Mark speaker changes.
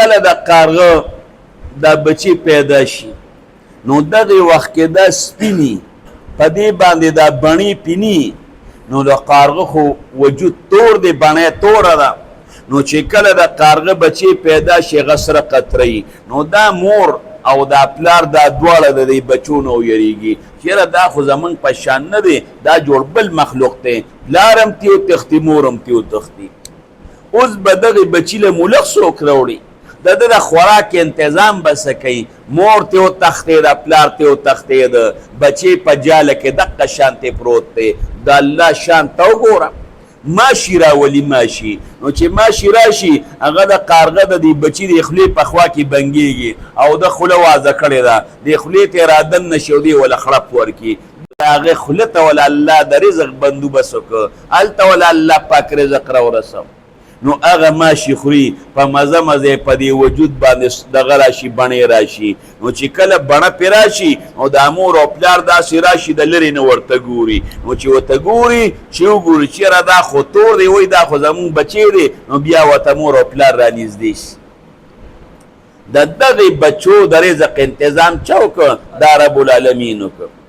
Speaker 1: کله د کارغه دا بچی پیدا شي نو دغه وخت کې دا سپینی په دې باندې دا بڼې پینی نو د کارغه خو وجود تور دی بڼه توره ده نو چې کله د کارغه بچی پیدا شي هغه سره قطره‌ای نو دا مور او دا پلار دا دواړه د دې بچو نه ویریږي چېرې دا خو زمونږ په شان نه دی دا جوړ بل مخلوق دی پلار هم تي وتښتي مور هم تي وتښتي اوس به دغه بچي له ملخ څوک راوړي د ده د خوراک انتظام به څه کوي مور تې وتښتېده پلار تې وتښتېده بچی په جاله کې دقه شانتې پروت دی د الله شان ته وګوره ماشي راولي ماشي نو چې ماشي راشي هغه د کارغه د دې بچي د خولې په خوا کې بنګېږي او د خوله وازه کړې ده د خولې ته رادن نه شي او دې وله خړپ ورکړي د هغې خوله ته وله الله د رزق بندوبست وکړه هلته وله الله پاک رزق راورسو نو هغه ماشي خوري په مزه مزه په دې وجود باندې دغه راشي بڼې راشي نو چې کله بڼه پې راشي نو د مور او پلار داسې راشي د لرې نه ورته ګوري نو چې ورته ګوري چې وګوري چېرې دا خو تور دی وایي دا خو زمونږ بچی دی نو بیا ورته مور او پلار رانږدې شي د دغې بچو د رزق انتظام چا وکړه دا رب العالمین وکړه